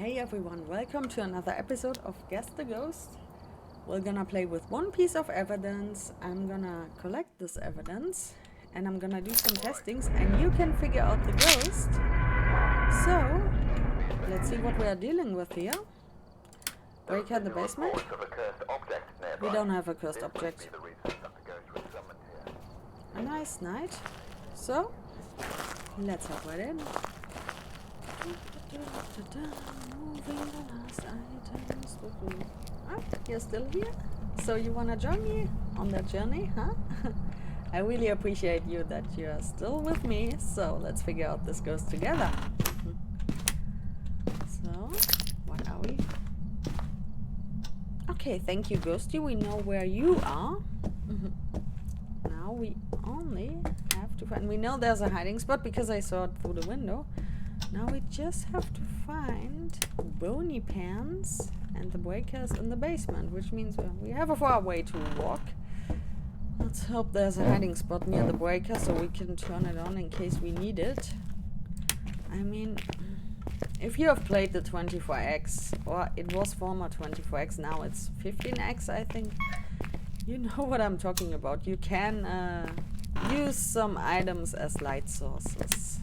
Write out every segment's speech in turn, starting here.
Hey everyone, welcome to another episode of Guess the Ghost. We're gonna play with one piece of evidence. I'm gonna collect this evidence and I'm gonna do some testings and you can figure out the ghost. So, let's see what we are dealing with here. Break out the basement. We don't have a cursed object. A nice night. So, let's hop right in. Moving the last items. Ah, you're still here? So you wanna join me on that journey, huh? I really appreciate you that you're still with me. So let's figure out this ghost together. So, what are we? Okay, thank you, Ghosty. We know where you are. Now we only have to find... We know there's a hiding spot because I saw it through the window. Now we just have to find bony pants and the breakers in the basement, which means we have a far way to walk. Let's hope there's a hiding spot near the breaker so we can turn it on in case we need it. I mean, if you have played the 24X, or it was former 24X, now it's 15X, I think, you know what I'm talking about. You can use some items as light sources.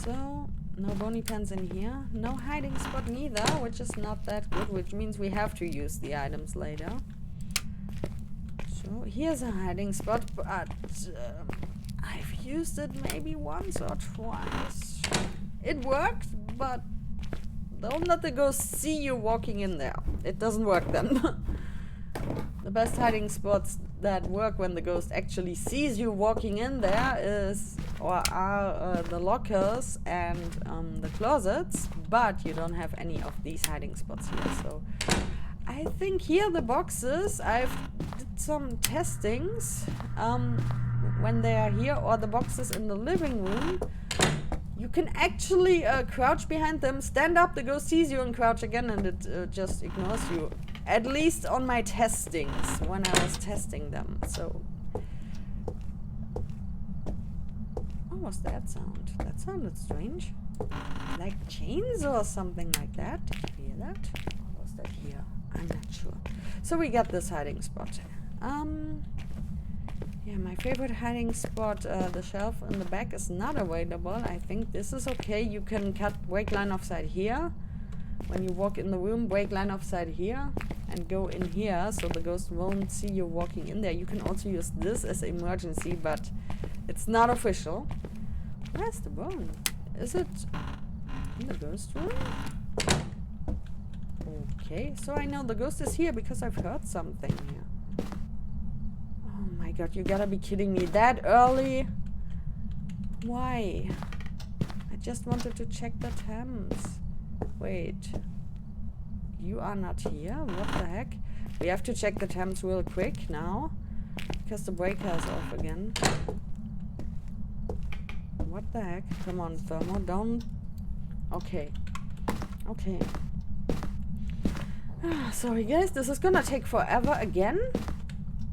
So, no bony pants in here. No hiding spot neither, which is not that good, which means we have to use the items later. So, here's a hiding spot, but I've used it maybe once or twice. It worked, but don't let the ghost see you walking in there. It doesn't work then. The best hiding spots that work when the ghost actually sees you walking in there are the lockers and the closets, but you don't have any of these hiding spots here. So I think here the boxes, I've did some testings when they are here, or the boxes in the living room. You can actually crouch behind them, stand up, the ghost sees you and crouch again, and it just ignores you. At least on my testings, when I was testing them. So, what was that sound? That sounded strange. Like chains or something like that. Did you hear that? Or was that here? I'm not sure. So we got this hiding spot. Yeah, my favorite hiding spot, the shelf in the back is not available. I think this is okay. You can cut break line of sight here. When you walk in the room, break line of sight here and go in here so the ghost won't see you walking in there. You can also use this as emergency, but it's not official. Where's the bone? Is it in the ghost room? Okay, so I know the ghost is here because I've heard something here. Oh my god, you gotta be kidding me. That early? Why? I just wanted to check the temps. Wait, you are not here? What the heck? We have to check the temps real quick now, because the breaker is off again. What the heck? Come on, Thermo, don't... Okay. Okay. Sorry guys, this is gonna take forever again,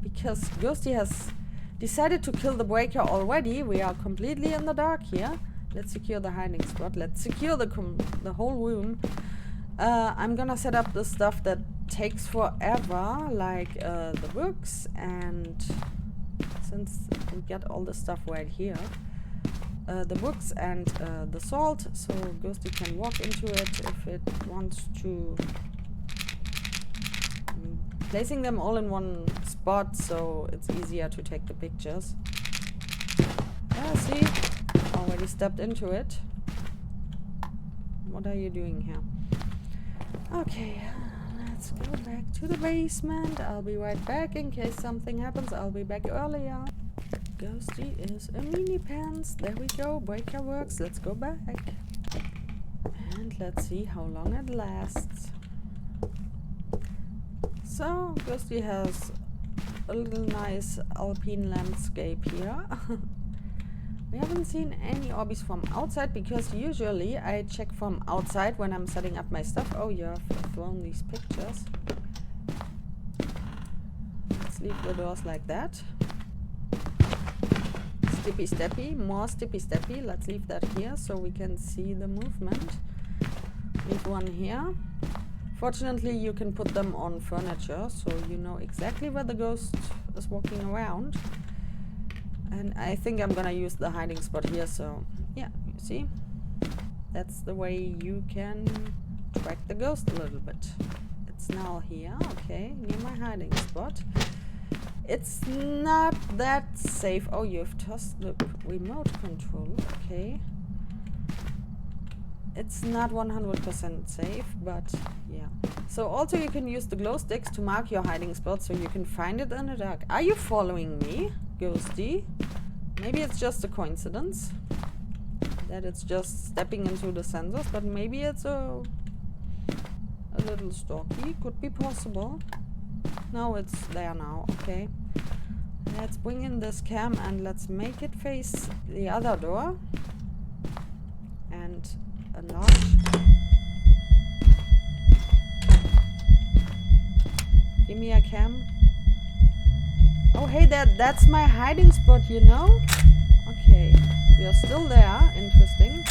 because Ghosty has decided to kill the breaker already. We are completely in the dark here. Let's secure the hiding spot. Let's secure the whole room. I'm gonna set up the stuff that takes forever, like the books, and since we get all the stuff right here, the books and the salt, so Ghosty can walk into it if it wants to. Placing them all in one spot, so it's easier to take the pictures. Yeah, see? Already stepped into it. What are you doing here? Okay, let's go back to the basement. I'll be right back in case something happens. I'll be back earlier. Ghosty is a mini pants. There we go. Breaker works. Let's go back. And let's see how long it lasts. So, Ghosty has a little nice alpine landscape here. We haven't seen any orbies from outside because usually I check from outside when I'm setting up my stuff. Oh, you have thrown these pictures. Let's leave the doors like that. Stippy steppy, more stippy steppy. Let's leave that here so we can see the movement. Leave one here. Fortunately, you can put them on furniture, so you know exactly where the ghost is walking around. And I think I'm gonna use the hiding spot here, so yeah, you see? That's the way you can track the ghost a little bit. It's now here, okay, near my hiding spot. It's not that safe. Oh, you've tossed the remote control, okay. It's not 100% safe, but yeah. So also you can use the glow sticks to mark your hiding spot so you can find it in the dark. Are you following me, Ghosty? Maybe it's just a coincidence that it's just stepping into the sensors, but maybe it's a little stalky. Could be possible. No, it's there now. Okay. Let's bring in this cam and let's make it face the other door. And enlarge. Give me a cam. Oh, hey, that's my hiding spot, you know? Okay, we are still there. Interesting.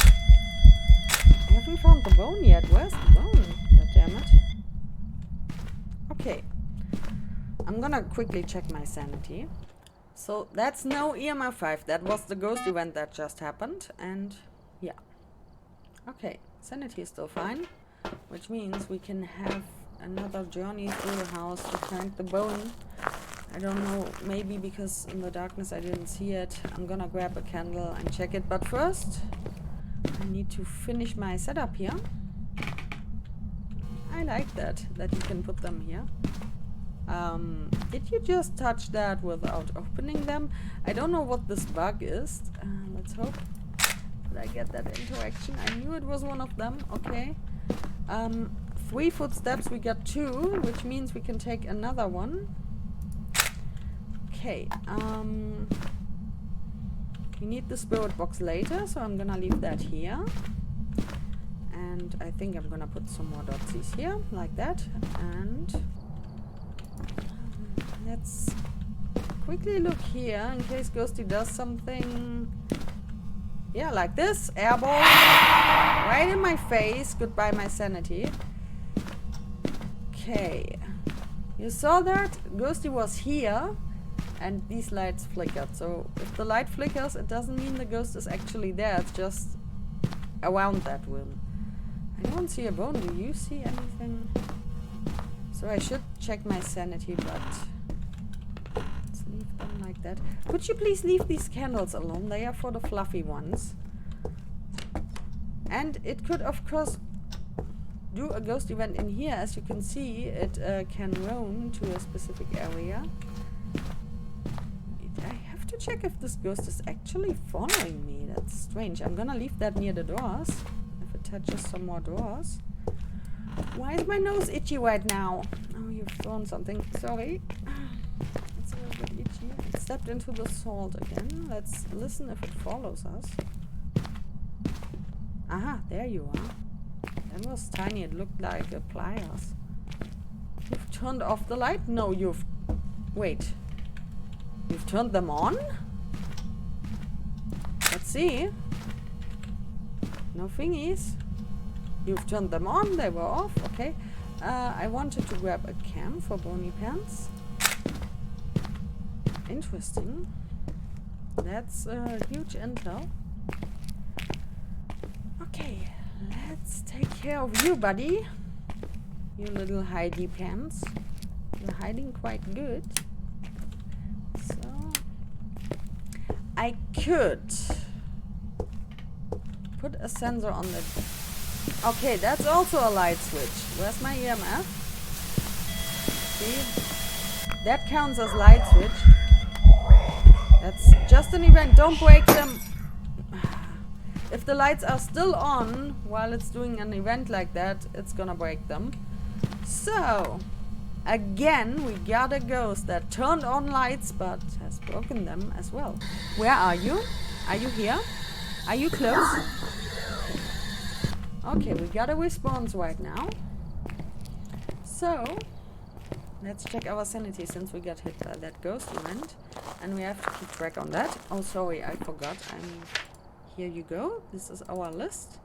I haven't found the bone yet. Where's the bone? God damn it. Okay. I'm gonna quickly check my sanity. So that's no EMF 5. That was the ghost event that just happened. And yeah. Okay, sanity is still fine, which means we can have another journey through the house to find the bone. I don't know, maybe because in the darkness I didn't see it. I'm gonna grab a candle and check it, but first I need to finish my setup here. I like that you can put them here. Did you just touch that without opening them? I don't know what this bug is. Let's hope. Did I get that interaction? I knew it was one of them. Okay. 3 footsteps. We got 2, which means we can take another one. Okay. We need the spirit box later, so I'm gonna leave that here. And I think I'm gonna put some more dotsies here, like that. And let's quickly look here in case Ghosty does something. Yeah, like this. Airball. Right in my face. Goodbye, my sanity. Okay. You saw that? Ghosty was here. And these lights flickered. So if the light flickers, it doesn't mean the ghost is actually there. It's just around that room. I don't see a bone. Do you see anything? So I should check my sanity, but let's leave them like that. Could you please leave these candles alone? They are for the fluffy ones. And it could, of course, do a ghost event in here. As you can see, it can roam to a specific area. I have to check if this ghost is actually following me. That's strange. I'm gonna leave that near the doors. If it touches some more doors. Why is my nose itchy right now? Oh, you've thrown something. Sorry. It's a little bit itchy. It stepped into the salt again. Let's listen if it follows us. Aha, there you are. That was tiny. It looked like a pliers. You've turned off the light? No, you've... Wait. You've turned them on? Let's see. No thingies. You've turned them on. They were off. Okay. I wanted to grab a cam for bony pants. Interesting. That's a huge intel. Okay. Let's take care of you, buddy. You little hidey pants. You're hiding quite good. So I could put a sensor on the... Okay, that's also a light switch. Where's my EMF? See? That counts as light switch. That's just an event. Don't break them. If the lights are still on while it's doing an event like that, it's gonna break them. So... Again, we got a ghost that turned on lights, but has broken them as well. Where are you? Are you here? Are you close? Okay, we got a response right now. So, let's check our sanity since we got hit by that ghost event. And we have to keep track on that. Oh, sorry, I forgot. Here you go. This is our list.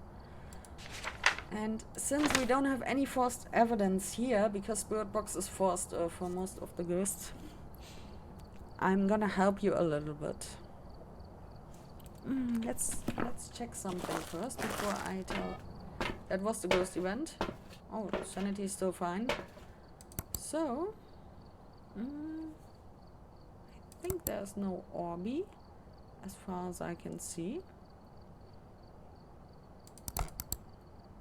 And since we don't have any forced evidence here, because Spirit Box is forced for most of the ghosts, I'm gonna help you a little bit. Let's check something first before I tell. That was the ghost event. Oh, sanity is still fine. So, I think there's no Orby, as far as I can see.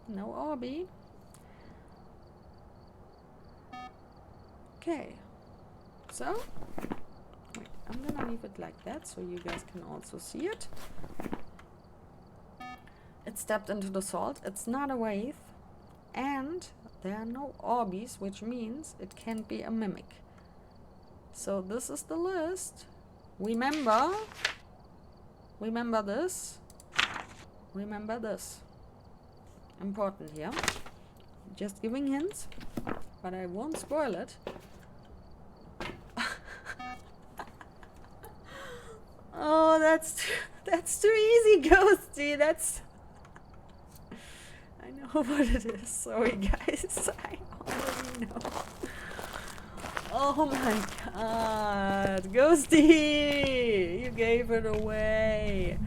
No Orby. Okay. So, wait, I'm gonna leave it like that so you guys can also see it. It stepped into the salt. It's not a wraith. And there are no Orbies, which means it can't be a mimic. So this is the list. Remember this. Remember this. Important here. Just giving hints, but I won't spoil it. Oh, that's too easy, Ghosty. That's. I know what it is. Sorry, guys. I already know. Oh my god, Ghosty! You gave it away.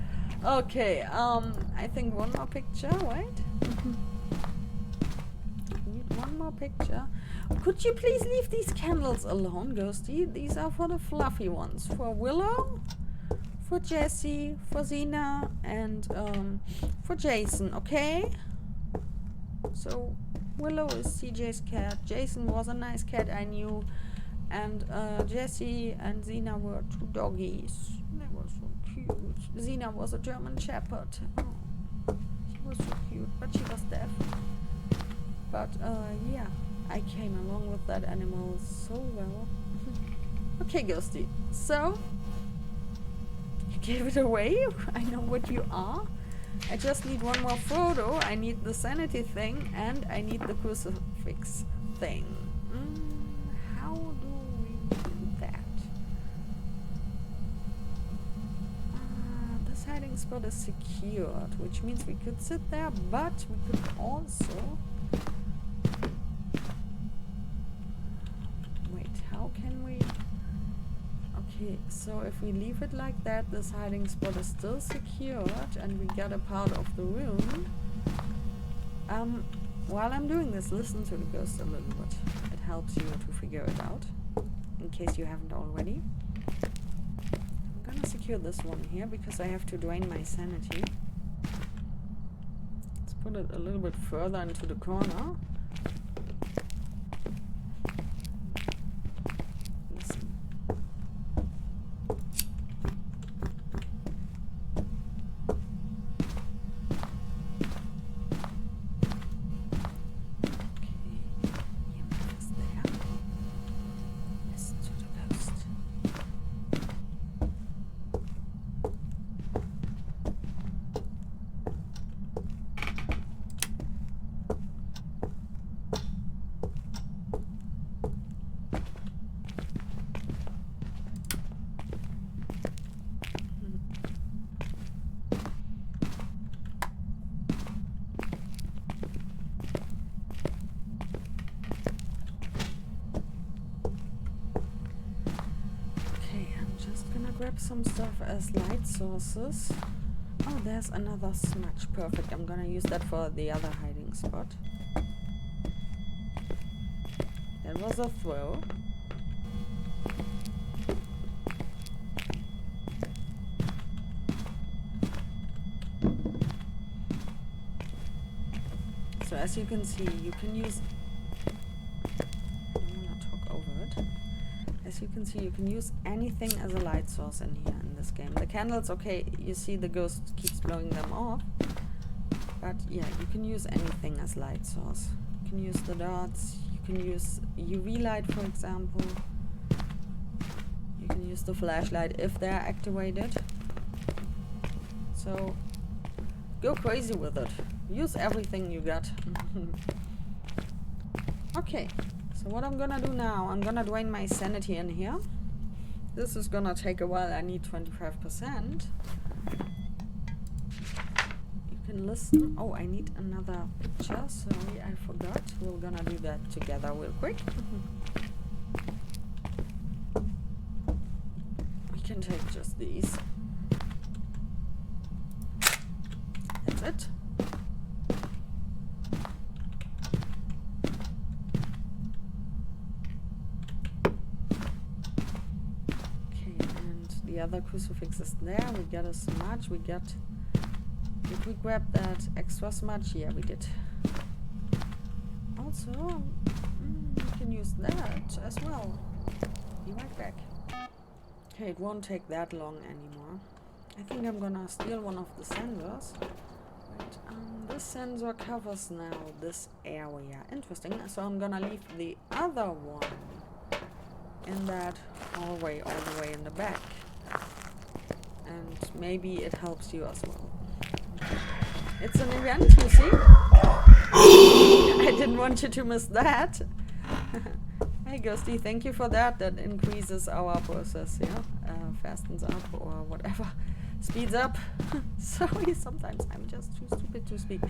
Okay, I think one more picture, right? Need one more picture. Could you please leave these candles alone, Ghosty? These are for the fluffy ones. For Willow, for Jessie, for Xena, and for Jason, okay? So, Willow is CJ's cat. Jason was a nice cat I knew. And Jessie and Xena were two doggies. They were so cute. Xena was a German Shepherd. Oh, she was so cute, but she was deaf. But yeah, I came along with that animal so well. Okay, Ghosty. So, you gave it away. I know what you are. I just need one more photo. I need the sanity thing, and I need the crucifix thing. How do we do that? This hiding spot is secured, which means we could sit there, but we could also... Wait, how can we... Okay, so if we leave it like that, this hiding spot is still secured, and we get a part of the room. While I'm doing this, listen to the ghost a little bit. It helps you to figure it out, in case you haven't already. I'm gonna secure this one here, because I have to drain my sanity. Let's put it a little bit further into the corner. Grab some stuff as light sources. Oh, there's another smudge. Perfect. I'm gonna use that for the other hiding spot. That was a throw. So as you can see, you can use... As you can see, you can use anything as a light source in here in this game. The candles, okay, you see the ghost keeps blowing them off. But yeah, you can use anything as light source. You can use the dots, you can use UV light, for example. You can use the flashlight if they're activated. So, go crazy with it. Use everything you got. Okay. So what I'm gonna do now, I'm gonna drain my sanity in here. This is gonna take a while. I need 25%. You can listen. Oh, I need another picture. Sorry, I forgot. We're gonna do that together real quick. We can take just these. That's it. The other crucifix is there. We got a smudge. We got. Did we grab that extra smudge? Yeah, we did. Also, we can use that as well. Be right back. Okay, it won't take that long anymore. I think I'm gonna steal one of the sensors. Wait, this sensor covers now this area. Interesting. So I'm gonna leave the other one in that hallway all the way in the back. And maybe it helps you as well. It's an event, you see? I didn't want you to miss that. Hey Ghosty, thank you for that. That increases our process, yeah? Fastens up or whatever. Speeds up. Sorry, sometimes I'm just too stupid to speak.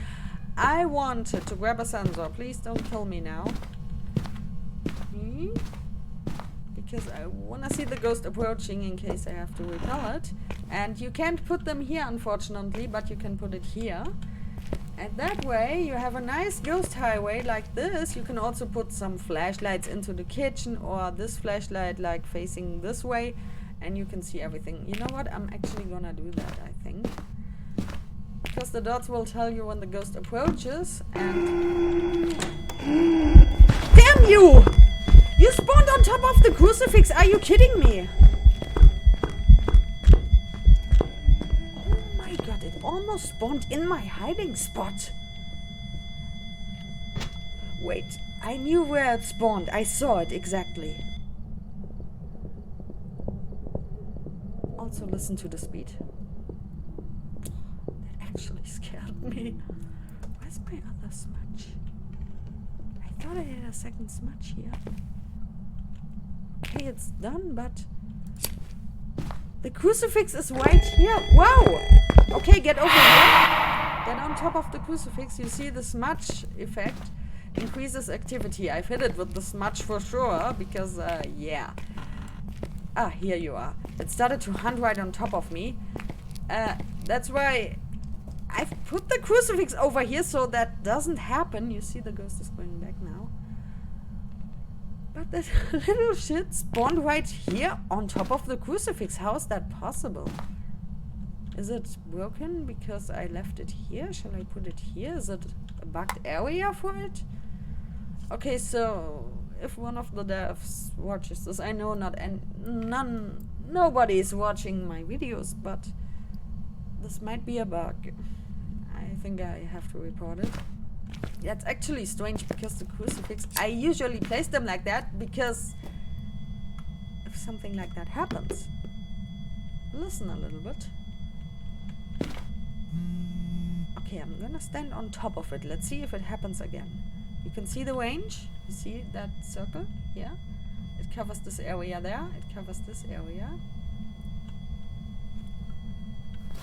I wanted to grab a sensor. Please don't kill me now. Because I want to see the ghost approaching in case I have to repel it. And you can't put them here, unfortunately, but you can put it here. And that way you have a nice ghost highway like this. You can also put some flashlights into the kitchen or this flashlight like facing this way. And you can see everything. You know what? I'm actually gonna do that, I think. Because the dots will tell you when the ghost approaches. And... Damn you! You spawned on top of the crucifix! Are you kidding me? Oh my god, it almost spawned in my hiding spot. Wait, I knew where it spawned. I saw it exactly. Also listen to the speed. That actually scared me. Where's my other smudge? I thought I had a second smudge here. Okay, it's done, but the crucifix is right here. Wow! Okay, get over here. Get on top of the crucifix. You see the smudge effect increases activity. I've hit it with the smudge for sure, because, yeah. Ah, here you are. It started to hunt right on top of me. That's why I've put the crucifix over here so that doesn't happen. You see the ghost is going back now. But that little shit spawned right here on top of the crucifix. How is that possible? Is it broken because I left it here? Shall I put it here? Is it a bugged area for it? Okay, so if one of the devs watches this, I know nobody is watching my videos, but this might be a bug. I think I have to report it. That's actually strange because the crucifix, I usually place them like that because if something like that happens, listen a little bit. Okay, I'm gonna stand on top of it. Let's see if it happens again. You can see the range. You see that circle? Yeah. It covers this area there. It covers this area.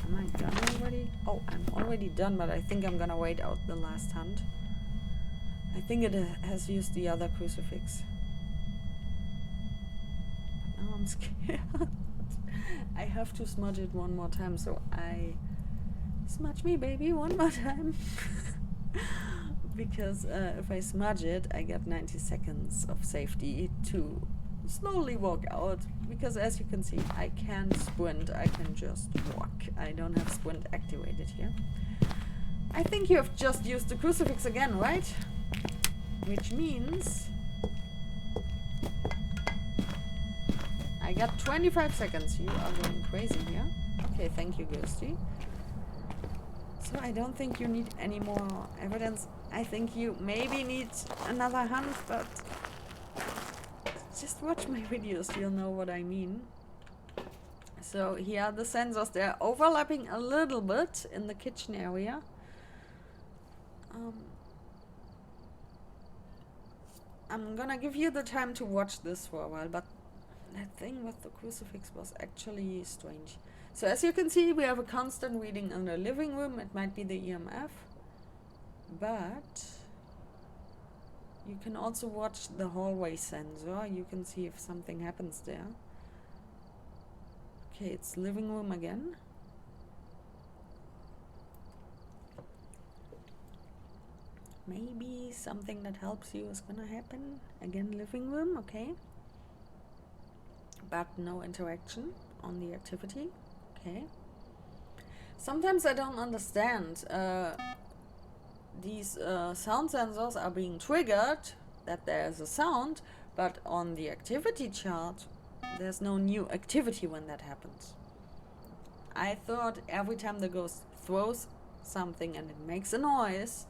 Am I done already? Oh, I'm already done, but I think I'm gonna wait out the last hunt. I think it has used the other crucifix. But now I'm scared. I have to smudge it one more time, so I... Smudge me, baby, one more time. Because if I smudge it, I get 90 seconds of safety to slowly walk out. Because as you can see, I can't sprint, I can just walk. I don't have sprint activated here. I think you have just used the crucifix again, right? Which means... I got 25 seconds. You are going crazy here. Okay, thank you, Ghosty. So I don't think you need any more evidence. I think you maybe need another hunt, but just watch my videos, you'll know what I mean. So here are the sensors. They're overlapping a little bit in the kitchen area. I'm gonna give you the time to watch this for a while, but that thing with the crucifix was actually strange. So as you can see, we have a constant reading in the living room. It might be the EMF, but you can also watch the hallway sensor. You can see if something happens there. Okay, it's living room again. Maybe something that helps you is gonna happen. Again, living room, okay. But no interaction on the activity, okay. Sometimes I don't understand. These sound sensors are being triggered, that there is a sound, but on the activity chart, there's no new activity when that happens. I thought every time the ghost throws something and it makes a noise,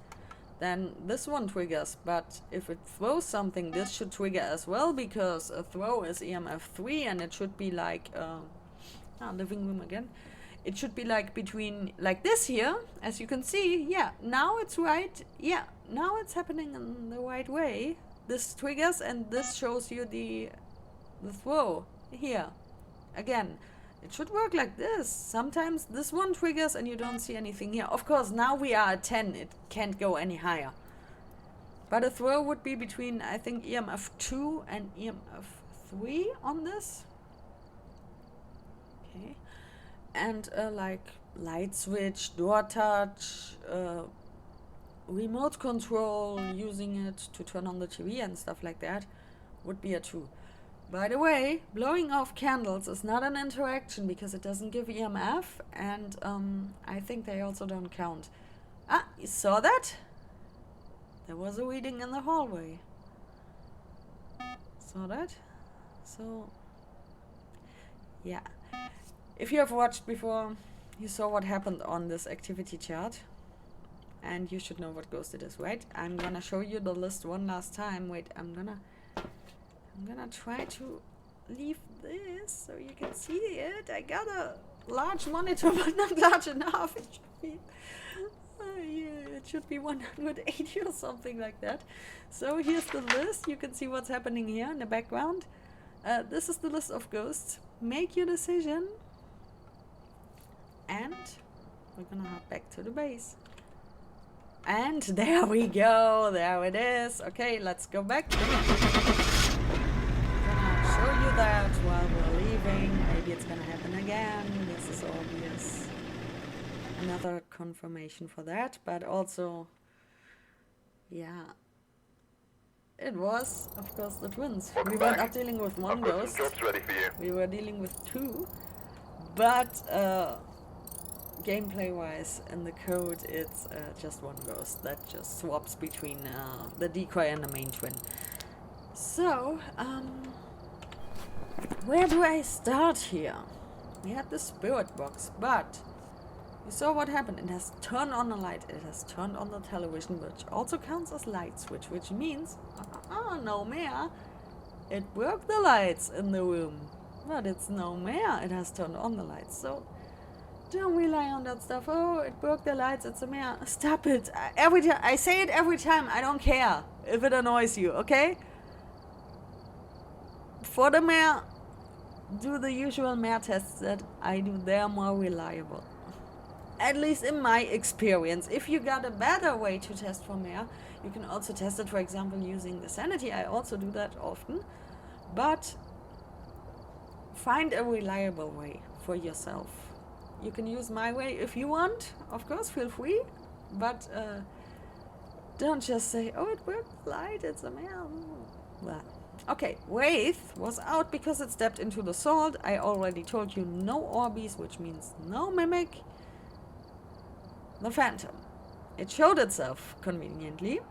then this one triggers, but if it throws something, this should trigger as well, because a throw is EMF 3 and it should be like, living room again. It should be like between, like this here, as you can see, yeah, now it's right, yeah, now it's happening in the right way. This triggers and this shows you the throw here. Again, it should work like this. Sometimes this one triggers and you don't see anything here. Of course, now we are at 10. It can't go any higher. But a throw would be between, I think, EMF 2 and EMF 3 on this. Okay. And like light switch, door touch, remote control, using it to turn on the TV and stuff like that would be a 2. By the way, blowing off candles is not an interaction because it doesn't give EMF, and I think they also don't count. Ah, you saw that? There was a reading in the hallway. Saw that? So, yeah. If you have watched before, you saw what happened on this activity chart, and you should know what ghost it is, right? I'm gonna show you the list one last time. Wait, I'm gonna try to leave this so you can see it. I got a large monitor, but not large enough. It should be, yeah, it should be 180 or something like that. So here's the list. You can see what's happening here in the background. This is the list of ghosts. Make your decision. And we're gonna hop back to the base. And there we go. There it is. Okay, let's go back. Show you that while we're leaving. Maybe it's gonna happen again. This is obvious. Another confirmation for that, but also, yeah, it was, of course, the twins. We were not dealing with one ghost. We were dealing with 2, but gameplay-wise, in the code, it's just one ghost that just swaps between the decoy and the main twin. So, where do I start here? We had the spirit box, but you saw what happened. It has turned on the light. It has turned on the television, which also counts as light switch, which means, no more. It broke the lights in the room, but it's no more. It has turned on the lights. So don't rely on that stuff. Oh, it broke the lights. It's a mare. Stop it. Every time I say it every time. I don't care if it annoys you. Okay. For the mare, do the usual mare tests that I do. They're more reliable. At least in my experience. If you got a better way to test for mare, you can also test it, for example, using the Sanity. I also do that often. But find a reliable way for yourself. You can use my way if you want. Of course, feel free. But don't just say, oh, it worked light, it's a mare. Well, okay, Wraith was out because it stepped into the salt. I already told you no Orbeez, which means no Mimic. The Phantom. It showed itself conveniently,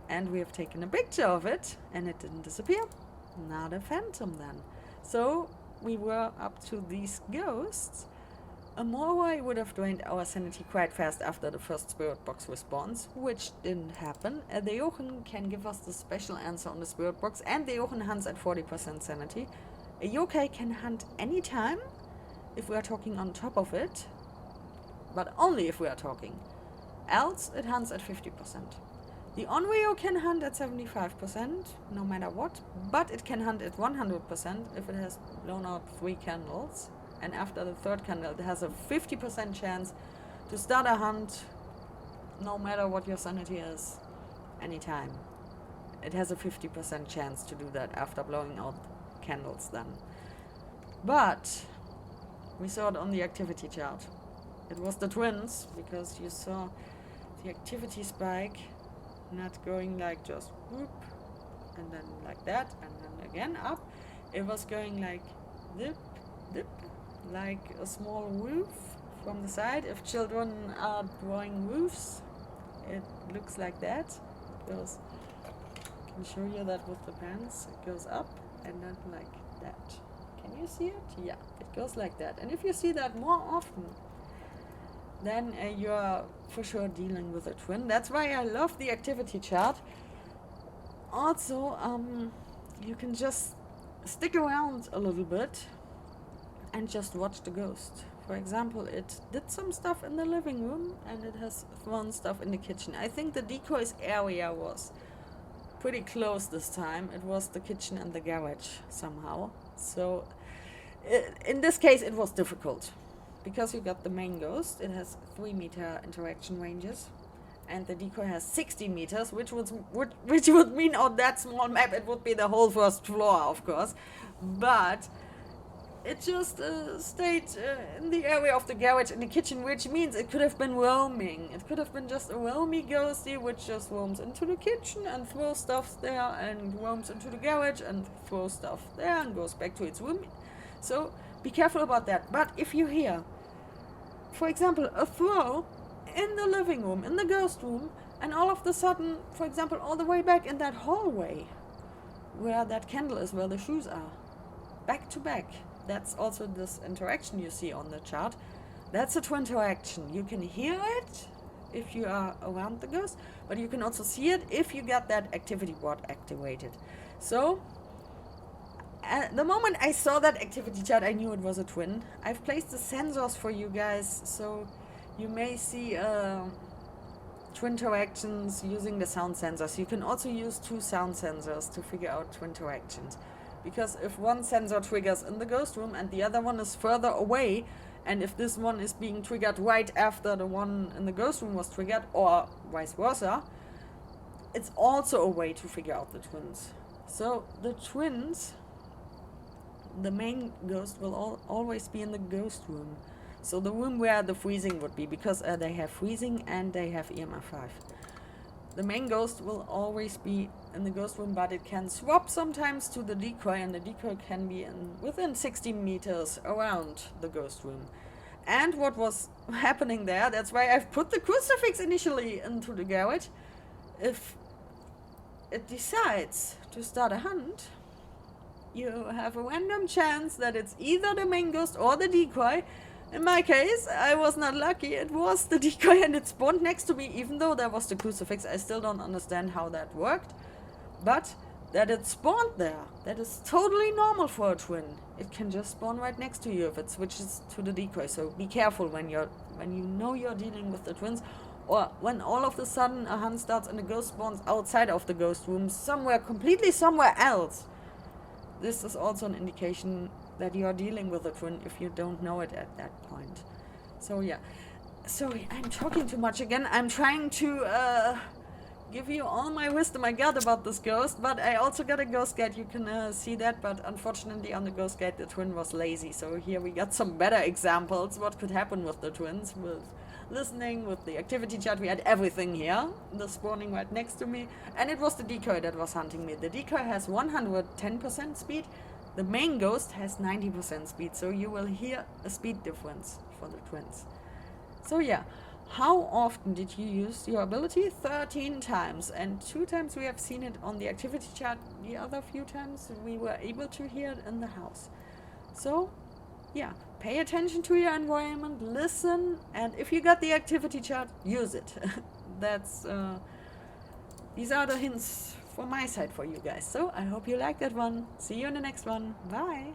and we have taken a picture of it, and it didn't disappear. Not a Phantom then. So we were up to these ghosts. A Morai would have drained our sanity quite fast after the first spirit box response, which didn't happen. The Jochen can give us the special answer on the spirit box, and the Jochen hunts at 40% sanity. A yokai can hunt anytime, if we are talking on top of it, but only if we are talking. Else, it hunts at 50%. The Onryo can hunt at 75%, no matter what, but it can hunt at 100% if it has blown out 3 candles and after the third candle it has a 50% chance to start a hunt, no matter what your sanity is, anytime. It has a 50% chance to do that after blowing out candles then. But we saw it on the activity chart. It was the twins, because you saw the activity spike not going like just whoop and then like that and then again up. It was going like dip, dip, like a small roof from the side. If children are drawing roofs, it looks like that. It goes, I can show you that with the pens. It goes up and then like that. Can you see it? Yeah, it goes like that. And if you see that more often, then you're for sure dealing with a twin. That's why I love the activity chart. Also, you can just stick around a little bit and just watch the ghost. For example, it did some stuff in the living room and it has thrown stuff in the kitchen. I think the decoys area was pretty close this time. It was the kitchen and the garage somehow. So in this case it was difficult because you got the main ghost. It has 3 meter interaction ranges and the decoy has 60 meters, which would mean on that small map it would be the whole first floor, of course. But it just stayed in the area of the garage and the kitchen, which means it could have been roaming. It could have been just a roamy ghosty which just roams into the kitchen and throws stuff there and roams into the garage and throws stuff there and goes back to its room. So be careful about that. But if you hear, for example, a throw in the living room, in the ghost room, and all of a sudden, for example, all the way back in that hallway where that candle is, where the shoes are, back to back, that's also this interaction you see on the chart. That's a twin interaction. You can hear it if you are around the ghost, but you can also see it if you got that activity board activated. So the moment I saw that activity chart, I knew it was a twin. I've placed the sensors for you guys, so you may see twin interactions using the sound sensors. You can also use 2 sound sensors to figure out twin interactions. Because if one sensor triggers in the ghost room and the other one is further away, and if this one is being triggered right after the one in the ghost room was triggered, or vice versa, it's also a way to figure out the twins. So the twins, the main ghost will always be in the ghost room. So the room where the freezing would be, because they have freezing and they have EMF 5. The main ghost will always be in the ghost room, but it can swap sometimes to the decoy, and the decoy can be within 60 meters around the ghost room. And what was happening there, that's why I've put the crucifix initially into the garage. If it decides to start a hunt, you have a random chance that it's either the main ghost or the decoy. In my case, I was not lucky. It was the decoy and it spawned next to me, even though there was the crucifix. I still don't understand how that worked. But that it spawned there, that is totally normal for a twin. It can just spawn right next to you if it switches to the decoy. So be careful when you know you're dealing with the twins, or when all of a sudden a hunt starts and the ghost spawns outside of the ghost room, completely somewhere else. This is also an indication that you are dealing with a twin if you don't know it at that point. So yeah, sorry, I'm talking too much again. I'm trying to give you all my wisdom I got about this ghost, but I also got a ghost guide. You can see that, but unfortunately on the ghost guide the twin was lazy. So here we got some better examples what could happen with the twins, with listening, with the activity chart. We had everything here, the spawning right next to me, and it was the decoy that was hunting me. The decoy has 110% speed. The main ghost has 90% speed, so you will hear a speed difference for the twins. So yeah, how often did you use your ability? 13 times, and 2 times we have seen it on the activity chart. The other few times we were able to hear it in the house. So yeah, pay attention to your environment, listen, and if you got the activity chart, use it. These are the hints from my side for you guys. So I hope you like that one. See you in the next one. Bye.